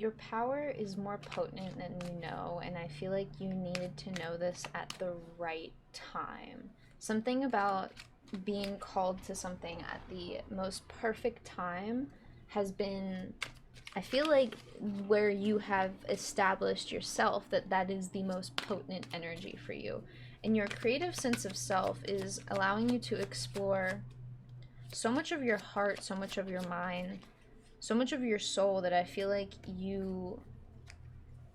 your power is more potent than you know, and I feel like you needed to know this at the right time. Something about being called to something at the most perfect time has been, I feel like, where you have established yourself that that is the most potent energy for you. And your creative sense of self is allowing you to explore so much of your heart, so much of your mind, so much of your soul that I feel like you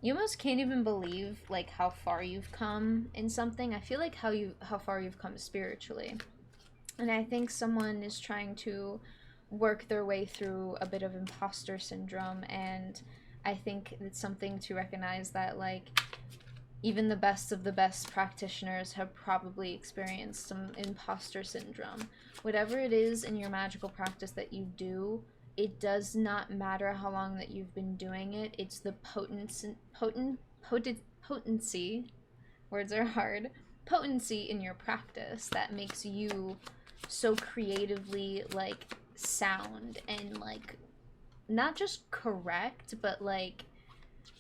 almost can't even believe like how far you've come in something. I feel like how far you've come spiritually. And I think someone is trying to work their way through a bit of imposter syndrome, and I think it's something to recognize that like even the best of the best practitioners have probably experienced some imposter syndrome. Whatever it is in your magical practice that you do, it does not matter how long that you've been doing it. It's the potency, words are hard, potency in your practice that makes you so creatively like sound and like not just correct, but like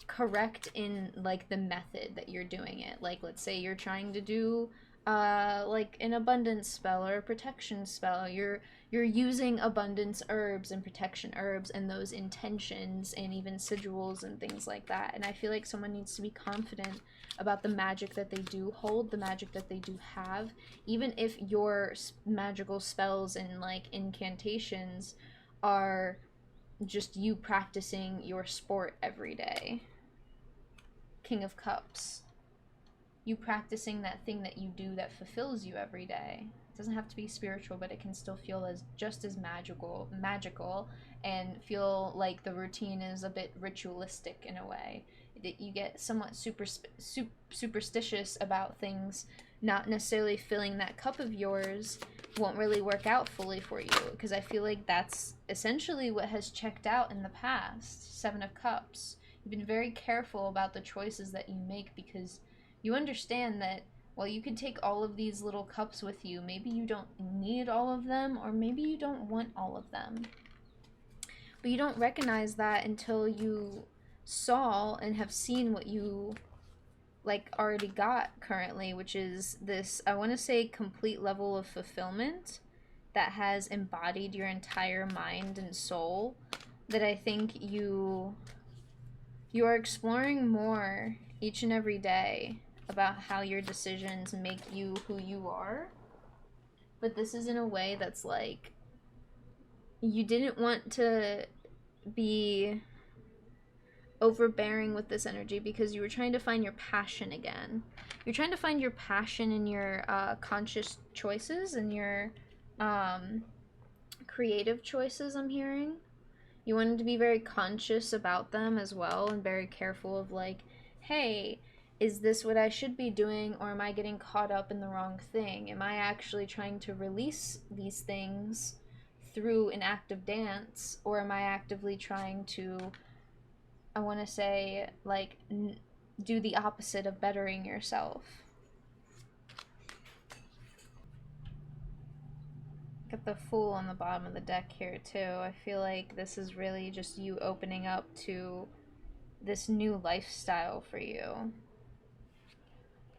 correct in like the method that you're doing it. Like let's say you're trying to do like an abundance spell or a protection spell. You're using abundance herbs and protection herbs and those intentions and even sigils and things like that. And I feel like someone needs to be confident about the magic that they do hold, the magic that they do have, even if your magical spells and like incantations are just you practicing your sport every day. King of Cups. You practicing that thing that you do that fulfills you every day. It doesn't have to be spiritual, but it can still feel as just as magical, and feel like the routine is a bit ritualistic in a way. That you get somewhat superstitious about things not necessarily filling that cup of yours won't really work out fully for you, because I feel like that's essentially what has checked out in the past. Seven of Cups. You've been very careful about the choices that you make because you understand that while you could take all of these little cups with you, maybe you don't need all of them, or maybe you don't want all of them. But you don't recognize that until you saw and have seen what you like already got currently, which is this, I want to say, complete level of fulfillment that has embodied your entire mind and soul, that I think you are exploring more each and every day about how your decisions make you who you are. But this is in a way that's like you didn't want to be overbearing with this energy because you were trying to find your passion again. You're trying to find your passion in your conscious choices and your creative choices, I'm hearing. You wanted to be very conscious about them as well and very careful of like, hey, is this what I should be doing, or am I getting caught up in the wrong thing? Am I actually trying to release these things through an act of dance, or am I actively trying to, I want to say, like, do the opposite of bettering yourself? Got the Fool on the bottom of the deck here too. I feel like this is really just you opening up to this new lifestyle for you.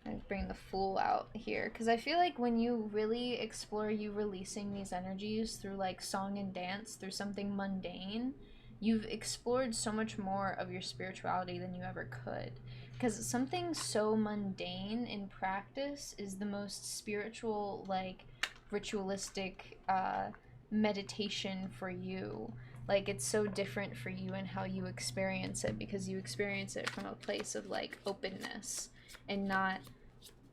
I bring the Fool out here because I feel like when you really explore you releasing these energies through like song and dance, through something mundane, you've explored so much more of your spirituality than you ever could. Because something so mundane in practice is the most spiritual, like ritualistic meditation for you. Like it's so different for you and how you experience it, because you experience it from a place of like openness and not,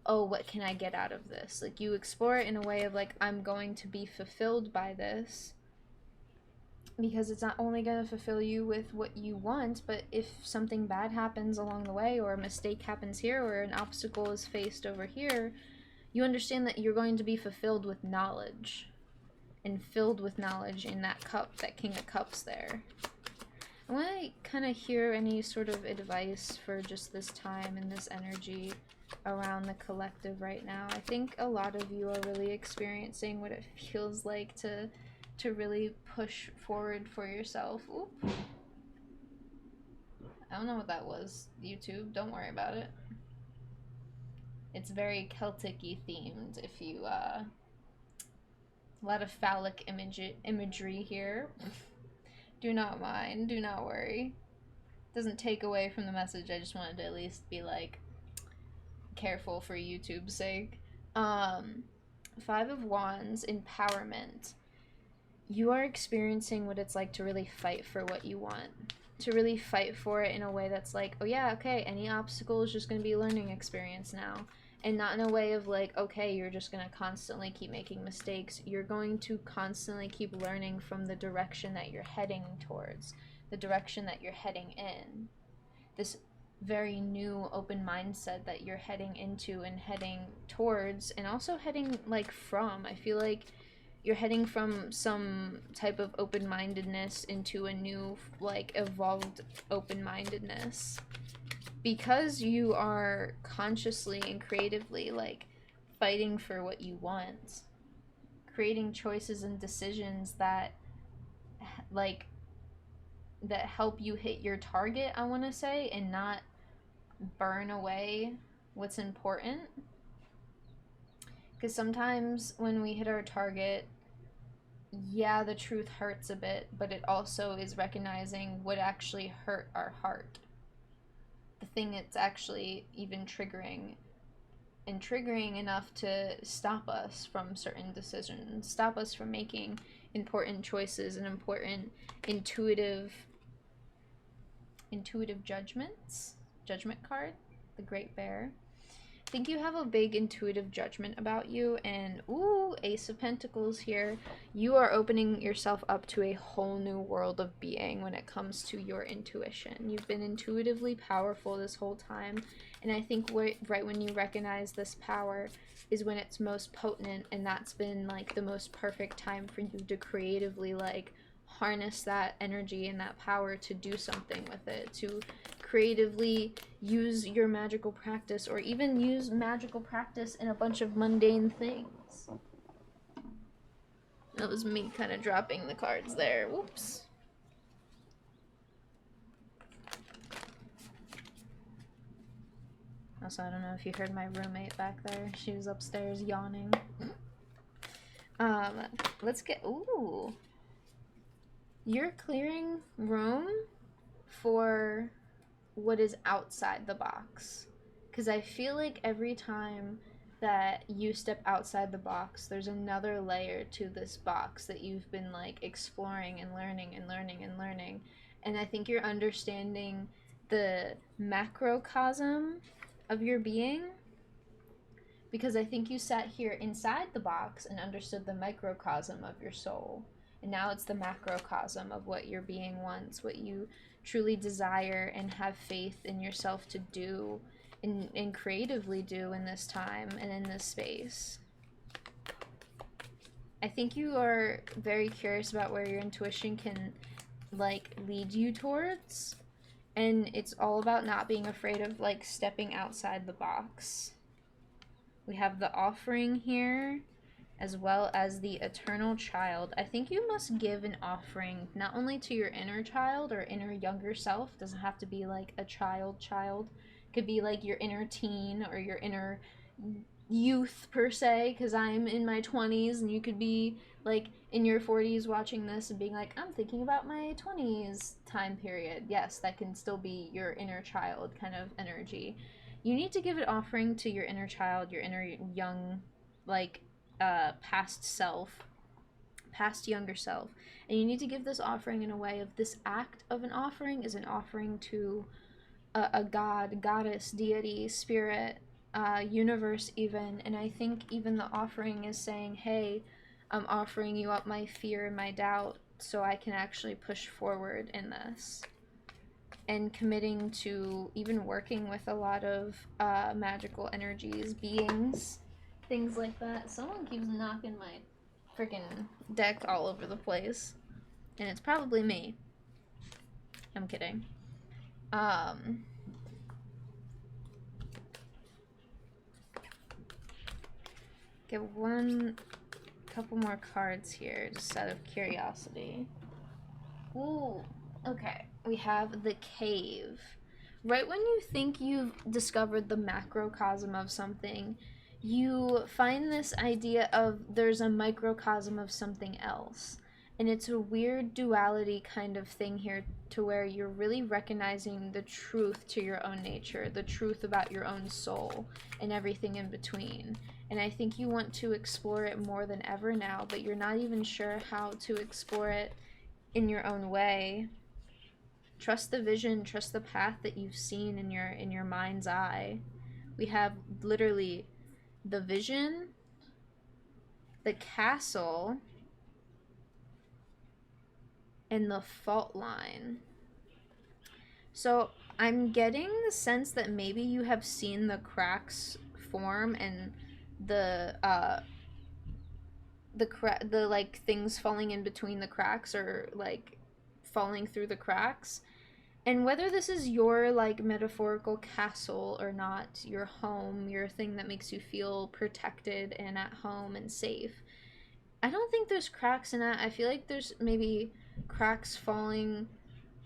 oh, what can I get out of this? Like you explore it in a way of like, I'm going to be fulfilled by this, because it's not only going to fulfill you with what you want, but if something bad happens along the way, or a mistake happens here, or an obstacle is faced over here, you understand that you're going to be fulfilled with knowledge, and filled with knowledge in that cup, that King of Cups there. I want to kind of hear any sort of advice for just this time and this energy around the collective right now. I think a lot of you are really experiencing what it feels like to really push forward for yourself. Oop. I don't know what that was, YouTube. Don't worry about it. It's very Celtic-y themed. If you, a lot of phallic imagery here. Do not mind. Do not worry. Doesn't take away from the message. I just wanted to at least be like careful for YouTube's sake. Five of Wands, empowerment. You are experiencing what it's like to really fight for what you want. To really fight for it in a way that's like, oh yeah, okay, any obstacle is just going to be a learning experience now. And not in a way of like, okay, you're just going to constantly keep making mistakes. You're going to constantly keep learning from the direction that you're heading towards, the direction that you're heading in. This very new open mindset that you're heading into and heading towards, and also heading like from. I feel like you're heading from some type of open-mindedness into a new, like, evolved open-mindedness. Because you are consciously and creatively, like, fighting for what you want. Creating choices and decisions that, like, that help you hit your target, I want to say, and not burn away what's important. Because sometimes when we hit our target, yeah, the truth hurts a bit, but it also is recognizing what actually hurt our heart. The thing that's actually even triggering enough to stop us from certain decisions, stop us from making important choices and important intuitive judgments. Judgment card, the Great Bear. I think you have a big intuitive judgment about you, and ooh, Ace of Pentacles here. You are opening yourself up to a whole new world of being when it comes to your intuition. You've been intuitively powerful this whole time, and I think right when you recognize this power is when it's most potent, and that's been like the most perfect time for you to creatively like harness that energy and that power to do something with it, to creatively use your magical practice, or even use magical practice in a bunch of mundane things. That was me kind of dropping the cards there. Whoops. Also, I don't know if you heard my roommate back there. She was upstairs yawning. Let's get... Ooh. You're clearing room for what is outside the box. Because I feel like every time that you step outside the box, there's another layer to this box that you've been like exploring and learning and learning and learning. And I think you're understanding the macrocosm of your being, because I think you sat here inside the box and understood the microcosm of your soul. And now it's the macrocosm of what your being wants, what you truly desire and have faith in yourself to do and creatively do in this time and in this space. I think you are very curious about where your intuition can like lead you towards, and it's all about not being afraid of like stepping outside the box. We have the offering here, as well as the eternal child. I think you must give an offering not only to your inner child or inner younger self. It doesn't have to be like a child. It could be like your inner teen or your inner youth per se, because I'm in my 20s, and you could be like in your 40s watching this and being like, I'm thinking about my 20s time period. Yes, that can still be your inner child kind of energy. You need to give an offering to your inner child, your inner young, like, past self, past younger self. And you need to give this offering in a way of this act of an offering is an offering to a god, goddess, deity, spirit, universe even. And I think even the offering is saying, hey, I'm offering you up my fear and my doubt so I can actually push forward in this. And committing to even working with a lot of magical energies, beings, things like that. Someone keeps knocking my freaking deck all over the place, and it's probably me. I'm kidding. Get couple more cards here, just out of curiosity. Ooh, okay. We have the Cave. Right when you think you've discovered the macrocosm of something, you find this idea of there's a microcosm of something else. And it's a weird duality kind of thing here to where you're really recognizing the truth to your own nature, the truth about your own soul, and everything in between. And I think you want to explore it more than ever now, but you're not even sure how to explore it in your own way. Trust the vision, trust the path that you've seen in your mind's eye. We have literally the vision, the castle, and the fault line. So I'm getting the sense that maybe you have seen the cracks form and the the like things falling in between the cracks, or like falling through the cracks. And whether this is your like metaphorical castle or not, your home, your thing that makes you feel protected and at home and safe, I don't think there's cracks in that. I feel like there's maybe cracks falling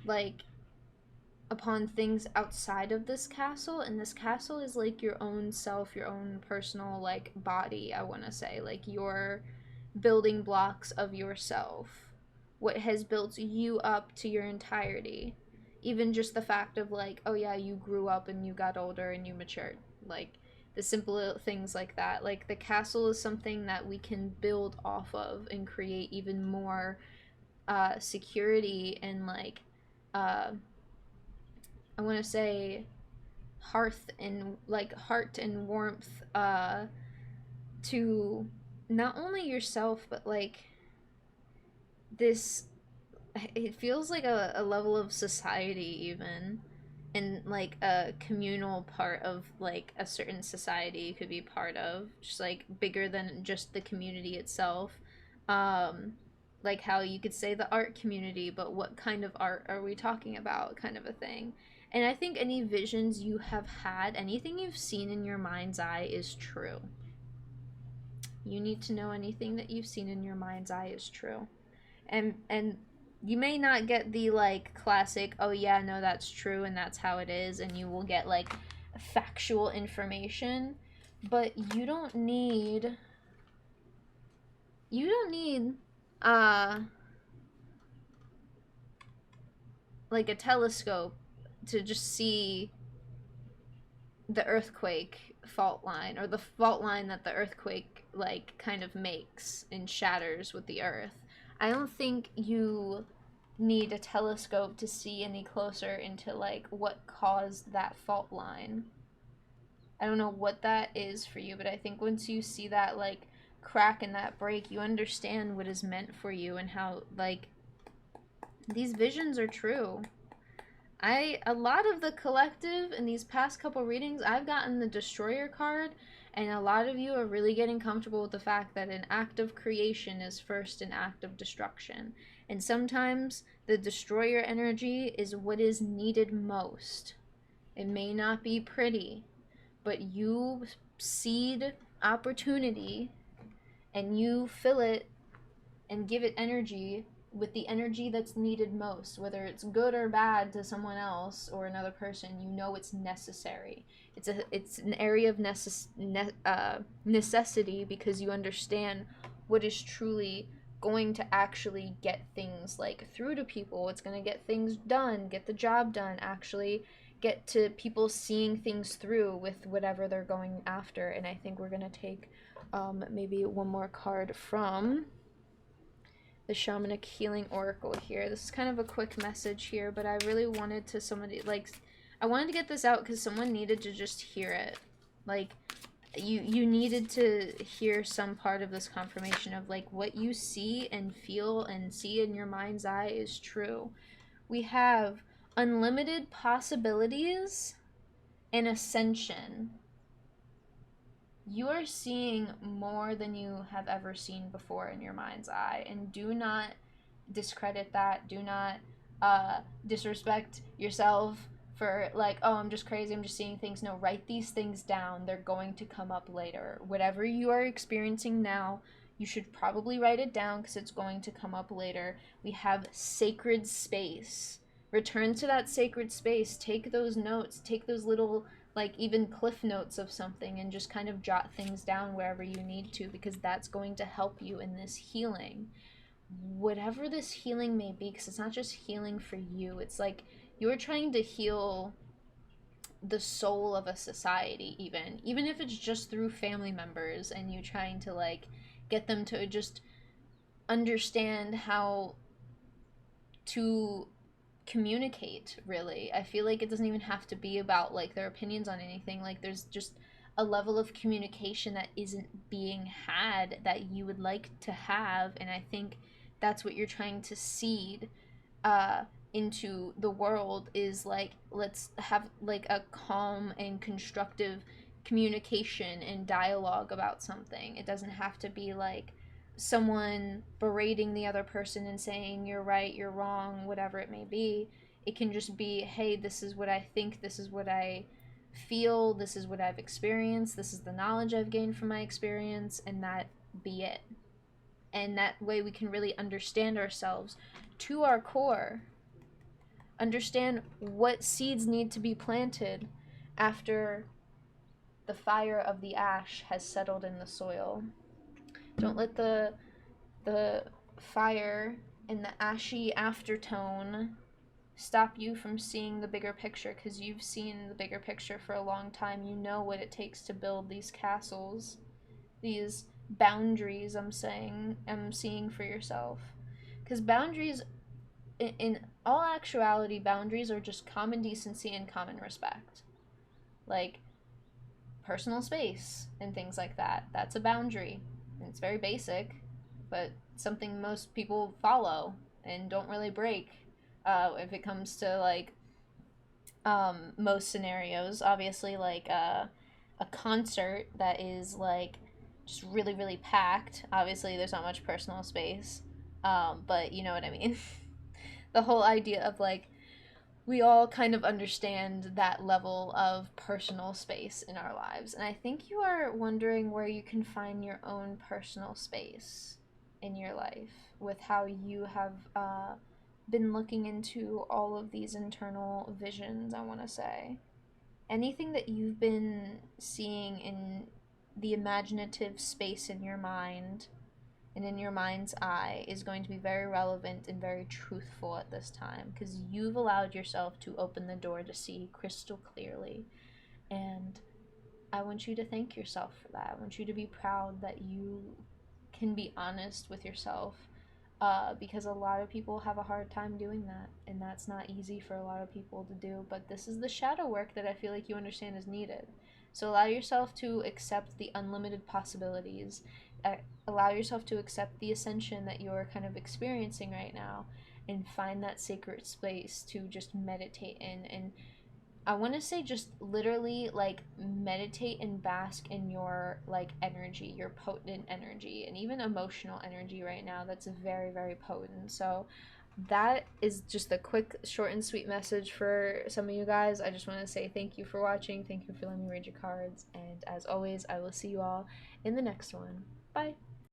like upon things outside of this castle, and this castle is like your own self, your own personal like body, I want to say, like your building blocks of yourself, what has built you up to your entirety. Even just the fact of like, oh yeah, you grew up and you got older and you matured, like the simple things like that. Like the castle is something that we can build off of and create even more security and like uh, I want to say hearth and like heart and warmth to not only yourself but like this, it feels like a level of society even, and like a communal part of like a certain society you could be part of, just like bigger than just the community itself. um like how you could say the art community, but what kind of art are we talking about, kind of a thing. And I think any visions you have had, anything you've seen in your mind's eye is true. You need to know anything that you've seen in your mind's eye is true. And you may not get the like classic, oh yeah, no, that's true and that's how it is, and you will get like factual information, but you don't need uh like a telescope to just see the earthquake fault line, or the fault line that the earthquake like kind of makes and shatters with the earth. I don't think you need a telescope to see any closer into like what caused that fault line. I don't know what that is for you, but I think once you see that like crack and that break, you understand what is meant for you and how like these visions are true. A lot of the collective in these past couple readings, I've gotten the Destroyer card, and a lot of you are really getting comfortable with the fact that an act of creation is first an act of destruction. And sometimes the Destroyer energy is what is needed most. It may not be pretty, but you seed opportunity and you fill it and give it energy with the energy that's needed most, whether it's good or bad to someone else or another person. You know it's necessary. It's an area of necessity, because you understand what is truly going to actually get things like through to people. It's going to get things done, get the job done, actually get to people seeing things through with whatever they're going after. And I think we're going to take maybe one more card from the Shamanic Healing Oracle here. This is kind of a quick message here, but I really wanted to somebody like I wanted to get this out because someone needed to just hear it. Like you needed to hear some part of this confirmation of like what you see and feel and see in your mind's eye is true. We have unlimited possibilities and ascension. You are seeing more than you have ever seen before in your mind's eye, and do not discredit that. Do not disrespect yourself for like, oh, I'm just crazy, I'm just seeing things. No, write these things down. They're going to come up later. Whatever you are experiencing now, you should probably write it down because it's going to come up later. We have sacred space. Return to that sacred space. Take those notes, take those little, like, even cliff notes of something, and just kind of jot things down wherever you need to, because that's going to help you in this healing. Whatever this healing may be, because it's not just healing for you, it's like you're trying to heal the soul of a society, even if it's just through family members, and you trying to like get them to just understand how to communicate. Really, I feel like it doesn't even have to be about like their opinions on anything. Like, there's just a level of communication that isn't being had that you would like to have, and I think that's what you're trying to seed uh into the world, is like, let's have like a calm and constructive communication and dialogue about something. It doesn't have to be like someone berating the other person and saying you're right, you're wrong, whatever it may be. It can just be, hey, this is what I think, this is what I feel, this is what I've experienced, this is the knowledge I've gained from my experience, and that be it. And that way we can really understand ourselves to our core, understand what seeds need to be planted after the fire of the ash has settled in the soil. Don't let the fire and the ashy aftertone stop you from seeing the bigger picture, because you've seen the bigger picture for a long time. You know what it takes to build these castles, these boundaries. I'm seeing for yourself, because boundaries, in all actuality, boundaries are just common decency and common respect. Like personal space and things like that. That's a boundary. And it's very basic, but something most people follow and don't really break. If it comes to like most scenarios, obviously, like a concert that is like just really really packed. Obviously, there's not much personal space, but you know what I mean. The whole idea of like, we all kind of understand that level of personal space in our lives. And I think you are wondering where you can find your own personal space in your life, with how you have been looking into all of these internal visions, I want to say. Anything that you've been seeing in the imaginative space in your mind and in your mind's eye is going to be very relevant and very truthful at this time, because you've allowed yourself to open the door to see crystal clearly. And I want you to thank yourself for that. I want you to be proud that you can be honest with yourself, because a lot of people have a hard time doing that, and that's not easy for a lot of people to do. But this is the shadow work that I feel like you understand is needed. So allow yourself to accept the unlimited possibilities. Allow yourself to accept the ascension that you're kind of experiencing right now, and find that sacred space to just meditate in. And I want to say just literally like meditate and bask in your like energy, your potent energy, and even emotional energy right now that's very very potent. So that is just a quick short and sweet message for some of you guys. I just want to say thank you for watching. Thank you for letting me read your cards, and as always, I will see you all in the next one. Bye.